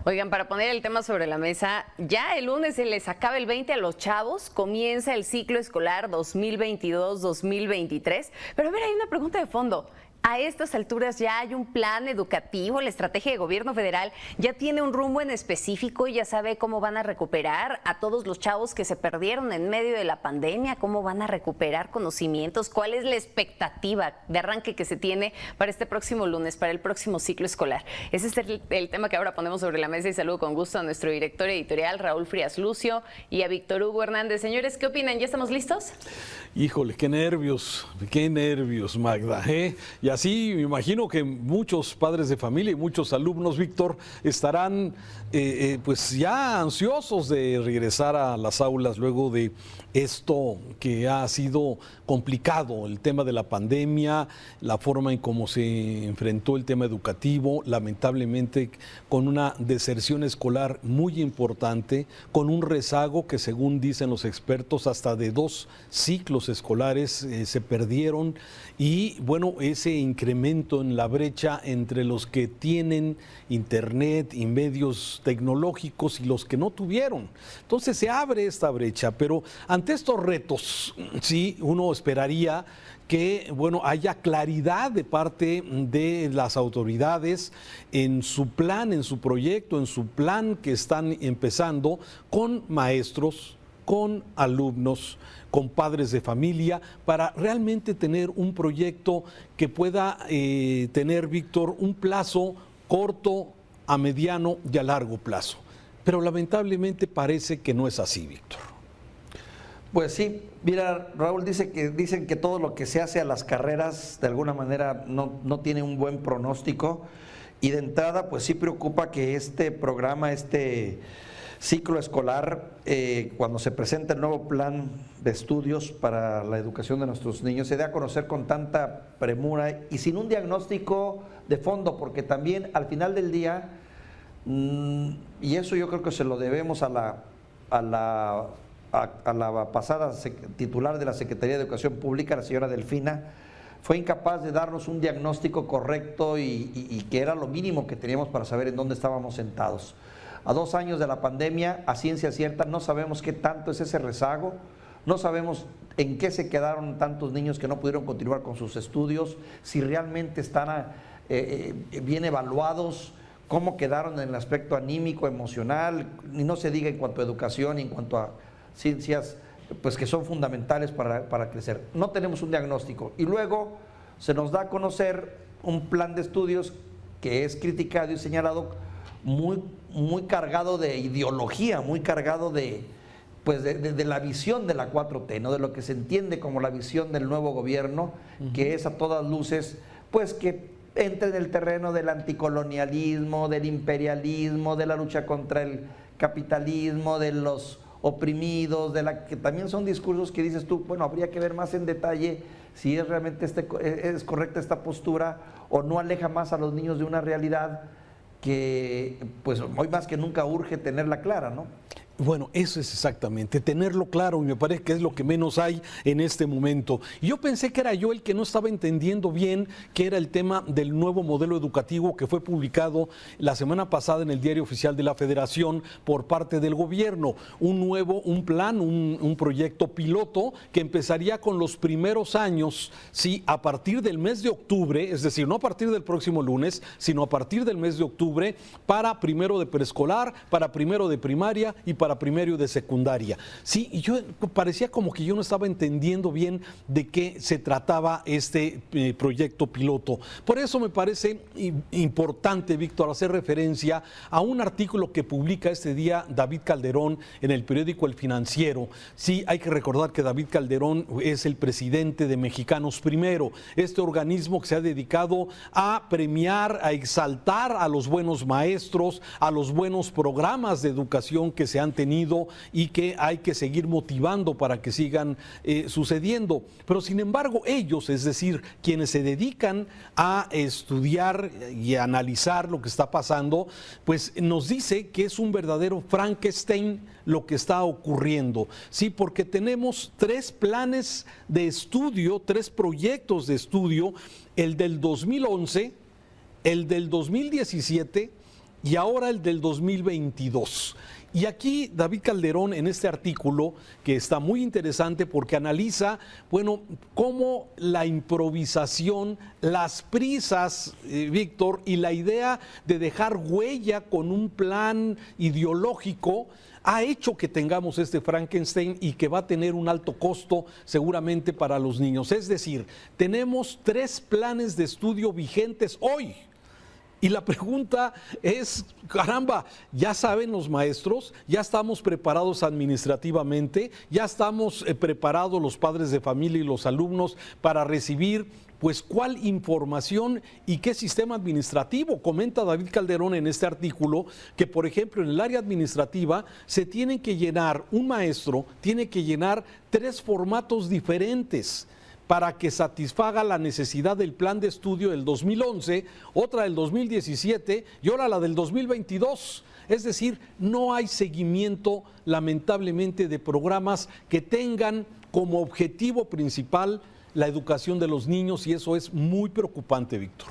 Oigan, para poner el tema sobre la mesa, ya el lunes se les acaba el 20 a los chavos, comienza el ciclo escolar 2022-2023. Pero a ver, hay una pregunta de fondo. A estas alturas ya hay un plan educativo, la estrategia de gobierno federal ya tiene un rumbo en específico y ya sabe cómo van a recuperar a todos los chavos que se perdieron en medio de la pandemia, cómo van a recuperar conocimientos, cuál es la expectativa de arranque que se tiene para este próximo lunes, para el próximo ciclo escolar. Ese es el tema que ahora ponemos sobre la mesa y saludo con gusto a nuestro director editorial Raúl Frías Lucio y a Víctor Hugo Hernández. Señores, ¿qué opinan? ¿Ya estamos listos? Híjole, qué nervios, Magda, ¿eh? Y así me imagino que muchos padres de familia y muchos alumnos, Víctor, estarán pues ya ansiosos de regresar a las aulas luego de esto que ha sido complicado, el tema de la pandemia, la forma en cómo se enfrentó el tema educativo, lamentablemente con una deserción escolar muy importante, con un rezago que según dicen los expertos hasta de 2 ciclos escolares se perdieron y bueno, ese incremento en la brecha entre los que tienen internet y medios tecnológicos y los que no tuvieron. Entonces se abre esta brecha, pero ante estos retos, sí, uno esperaría que bueno, haya claridad de parte de las autoridades en su plan, en su proyecto, en su plan que están empezando con maestros, con alumnos, con padres de familia, para realmente tener un proyecto que pueda tener, Víctor, un plazo corto, a mediano y a largo plazo. Pero lamentablemente parece que no es así, Víctor. Pues sí, mira, Raúl, dicen que todo lo que se hace a las carreras de alguna manera no tiene un buen pronóstico, y de entrada pues sí preocupa que este programa, este ciclo escolar, cuando se presenta el nuevo plan de estudios para la educación de nuestros niños, se dé a conocer con tanta premura y sin un diagnóstico de fondo, porque también al final del día, y eso yo creo que se lo debemos a la pasada titular de la Secretaría de Educación Pública, la señora Delfina, fue incapaz de darnos un diagnóstico correcto y que era lo mínimo que teníamos para saber en dónde estábamos sentados. A 2 años de la pandemia, a ciencia cierta, no sabemos qué tanto es ese rezago, no sabemos en qué se quedaron tantos niños que no pudieron continuar con sus estudios, si realmente están bien evaluados, cómo quedaron en el aspecto anímico, emocional, y no se diga en cuanto a educación y en cuanto a ciencias pues que son fundamentales para crecer. No tenemos un diagnóstico y luego se nos da a conocer un plan de estudios que es criticado y señalado muy cargado de ideología, muy cargado de la visión de la 4T, ¿no? De lo que se entiende como la visión del nuevo gobierno, que es a todas luces pues que entre en el terreno del anticolonialismo, del imperialismo, de la lucha contra el capitalismo, de los oprimidos, que también son discursos que dices tú, bueno, habría que ver más en detalle si es realmente es correcta esta postura o no aleja más a los niños de una realidad que pues hoy más que nunca urge tenerla clara, ¿no? Bueno, eso es exactamente, tenerlo claro, y me parece que es lo que menos hay en este momento. Y yo pensé que era yo el que no estaba entendiendo bien qué era el tema del nuevo modelo educativo que fue publicado la semana pasada en el Diario Oficial de la Federación por parte del gobierno. Un plan, un proyecto piloto que empezaría con los primeros años, sí, a partir del mes de octubre, es decir, no a partir del próximo lunes, sino a partir del mes de octubre, para primero de preescolar, para primero de primaria y para primero de secundaria. Sí, y yo parecía como que yo no estaba entendiendo bien de qué se trataba este proyecto piloto. Por eso me parece importante, Víctor, hacer referencia a un artículo que publica este día David Calderón en el periódico El Financiero. Sí, hay que recordar que David Calderón es el presidente de Mexicanos Primero, este organismo que se ha dedicado a premiar, a exaltar a los buenos maestros, a los buenos programas de educación que se han tenido y que hay que seguir motivando para que sigan sucediendo. Pero sin embargo ellos, es decir, quienes se dedican a estudiar y a analizar lo que está pasando, pues nos dice que es un verdadero Frankenstein lo que está ocurriendo. Sí, porque tenemos 3 planes de estudio, 3 proyectos de estudio, el del 2011, el del 2017 y ahora el del 2022. Y aquí David Calderón, en este artículo, que está muy interesante porque analiza, bueno, cómo la improvisación, las prisas, Víctor, y la idea de dejar huella con un plan ideológico ha hecho que tengamos este Frankenstein y que va a tener un alto costo seguramente para los niños. Es decir, tenemos 3 planes de estudio vigentes hoy. Y la pregunta es, caramba, ¿ya saben los maestros? ¿Ya estamos preparados administrativamente? ¿Ya estamos preparados los padres de familia y los alumnos para recibir, pues, cuál información y qué sistema administrativo? Comenta David Calderón en este artículo que, por ejemplo, en el área administrativa se tienen que llenar, un maestro tiene que llenar 3 formatos diferentes para que satisfaga la necesidad del plan de estudio del 2011, otra del 2017 y ahora la del 2022. Es decir, no hay seguimiento, lamentablemente, de programas que tengan como objetivo principal la educación de los niños, y eso es muy preocupante, Víctor.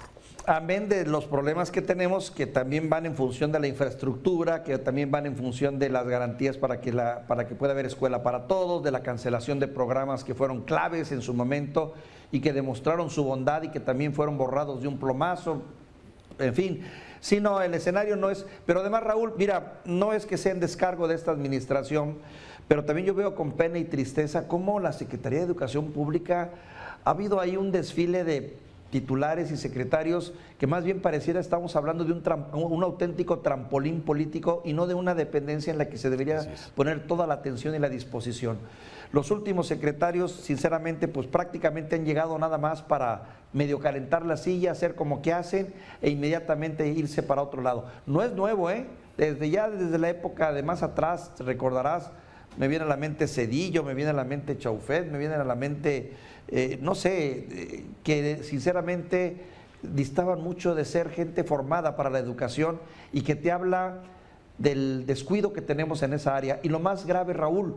Amén de los problemas que tenemos, que también van en función de la infraestructura, que también van en función de las garantías para que pueda haber escuela para todos, de la cancelación de programas que fueron claves en su momento y que demostraron su bondad y que también fueron borrados de un plomazo. En fin, sí, no, el escenario no es... Pero además, Raúl, mira, no es que sea en descargo de esta administración, pero también yo veo con pena y tristeza cómo la Secretaría de Educación Pública ha habido ahí un desfile de titulares y secretarios que más bien pareciera estamos hablando de un auténtico trampolín político y no de una dependencia en la que se debería poner toda la atención y la disposición. Los últimos secretarios, sinceramente, pues prácticamente han llegado nada más para medio calentar la silla, hacer como que hacen e inmediatamente irse para otro lado. No es nuevo, desde la época de más atrás, recordarás, me viene a la mente Cedillo, me viene a la mente Chaufet, me viene a la mente... que sinceramente distaban mucho de ser gente formada para la educación y que te habla del descuido que tenemos en esa área. Y lo más grave, Raúl,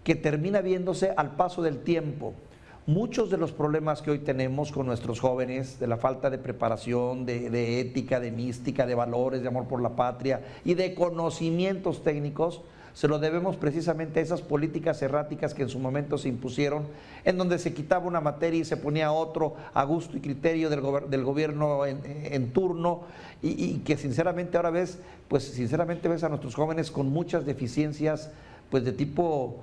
que termina viéndose al paso del tiempo. Muchos de los problemas que hoy tenemos con nuestros jóvenes, de la falta de preparación, de ética, de mística, de valores, de amor por la patria y de conocimientos técnicos, se lo debemos precisamente a esas políticas erráticas que en su momento se impusieron, en donde se quitaba una materia y se ponía otro a gusto y criterio del gobierno en turno, y que sinceramente ahora ves a nuestros jóvenes con muchas deficiencias pues de tipo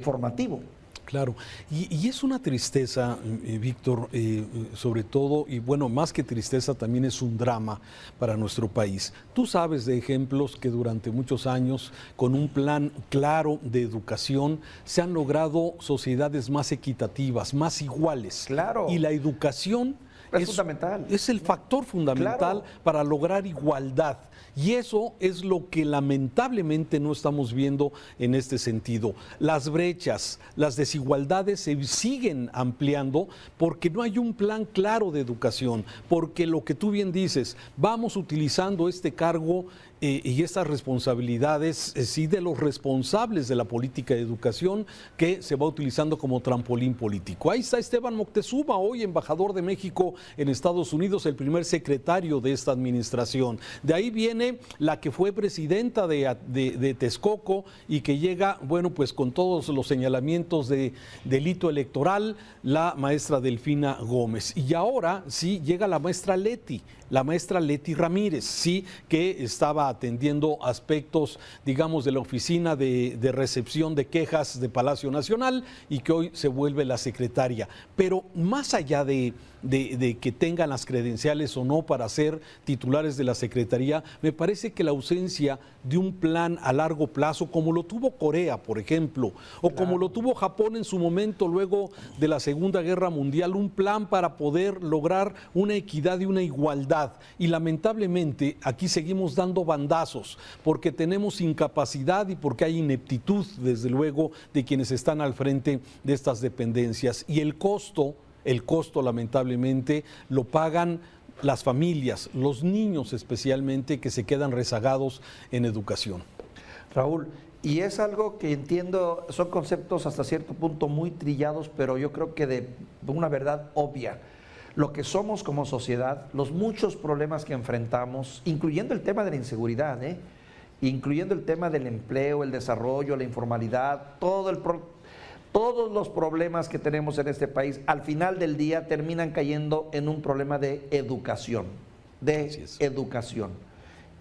formativo. Claro, y es una tristeza, Víctor, sobre todo, y bueno, más que tristeza también es un drama para nuestro país. Tú sabes de ejemplos que durante muchos años, con un plan claro de educación, se han logrado sociedades más equitativas, más iguales. Claro. Y la educación es fundamental. Es el factor fundamental, claro, para lograr igualdad. Y eso es lo que lamentablemente no estamos viendo en este sentido. Las brechas, las desigualdades se siguen ampliando porque no hay un plan claro de educación, porque lo que tú bien dices, vamos utilizando este cargo y estas responsabilidades, sí, de los responsables de la política de educación, que se va utilizando como trampolín político. Ahí está Esteban Moctezuma, hoy embajador de México en Estados Unidos, el primer secretario de esta administración. De ahí viene la que fue presidenta de Texcoco y que llega, bueno, pues con todos los señalamientos de delito electoral, la maestra Delfina Gómez. Y ahora sí llega la maestra Leti Ramírez, sí, que estaba atendiendo aspectos, digamos, de la oficina de recepción de quejas de Palacio Nacional y que hoy se vuelve la secretaria. Pero más allá de que tengan las credenciales o no para ser titulares de la Secretaría, me parece que la ausencia de un plan a largo plazo, como lo tuvo Corea, por ejemplo, o como lo tuvo Japón en su momento luego de la Segunda Guerra Mundial, un plan para poder lograr una equidad y una igualdad. Y lamentablemente aquí seguimos dando bandazos porque tenemos incapacidad y porque hay ineptitud, desde luego, de quienes están al frente de estas dependencias. Y el costo lamentablemente lo pagan las familias, los niños especialmente, que se quedan rezagados en educación. Raúl, y es algo que entiendo, son conceptos hasta cierto punto muy trillados, pero yo creo que de una verdad obvia. lo que somos como sociedad, los muchos problemas que enfrentamos, incluyendo el tema de la inseguridad, incluyendo el tema del empleo, el desarrollo, la informalidad, todos los problemas que tenemos en este país, al final del día terminan cayendo en un problema de educación,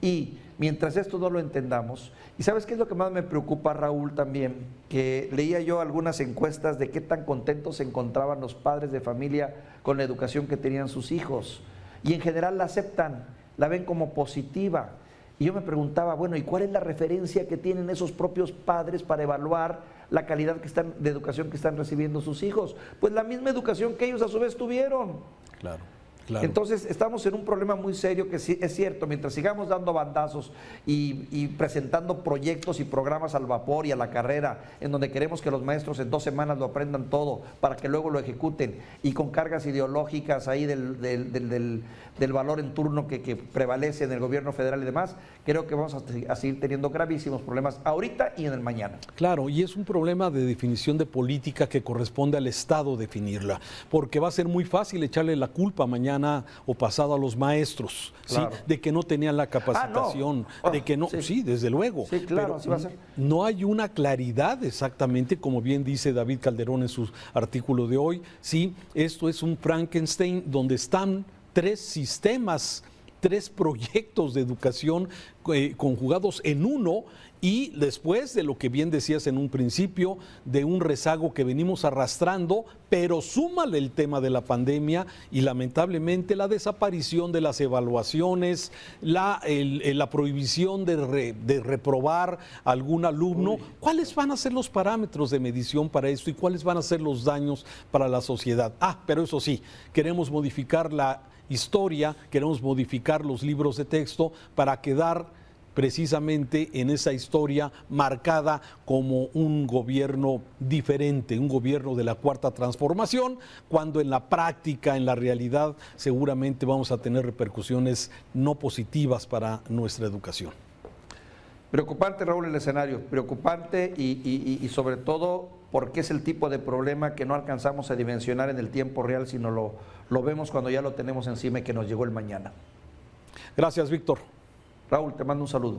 Y mientras esto no lo entendamos, y ¿sabes qué es lo que más me preocupa, Raúl, también? Que leía yo algunas encuestas de qué tan contentos se encontraban los padres de familia con la educación que tenían sus hijos, y en general la aceptan, la ven como positiva. Y yo me preguntaba, bueno, ¿y cuál es la referencia que tienen esos propios padres para evaluar la calidad de educación que están recibiendo sus hijos? Pues la misma educación que ellos a su vez tuvieron. Claro. Entonces estamos en un problema muy serio que sí, es cierto, mientras sigamos dando bandazos y presentando proyectos y programas al vapor y a la carrera, en donde queremos que los maestros en 2 semanas lo aprendan todo para que luego lo ejecuten, y con cargas ideológicas ahí del valor en turno que prevalece en el gobierno federal y demás, creo que vamos a seguir teniendo gravísimos problemas ahorita y en el mañana. Claro, y es un problema de definición de política que corresponde al Estado definirla, porque va a ser muy fácil echarle la culpa mañana o pasado a los maestros, claro, ¿sí? De que no tenían la capacitación, de que no, sí, desde luego. Sí, claro, pero así va a ser. No hay una claridad exactamente, como bien dice David Calderón en su artículo de hoy, sí, esto es un Frankenstein donde están 3 sistemas, 3 proyectos de educación conjugados en uno, y después de lo que bien decías en un principio, de un rezago que venimos arrastrando, pero súmale el tema de la pandemia y lamentablemente la desaparición de las evaluaciones, la prohibición de reprobar a algún alumno. ¿Cuáles van a ser los parámetros de medición para esto y cuáles van a ser los daños para la sociedad? Pero eso sí, queremos modificar la historia, queremos modificar los libros de texto para quedar precisamente en esa historia marcada como un gobierno diferente, un gobierno de la Cuarta Transformación, cuando en la práctica, en la realidad, seguramente vamos a tener repercusiones no positivas para nuestra educación. Preocupante, Raúl, el escenario, preocupante y sobre todo porque es el tipo de problema que no alcanzamos a dimensionar en el tiempo real, sino lo vemos cuando ya lo tenemos encima y que nos llegó el mañana. Gracias, Víctor. Raúl, te mando un saludo.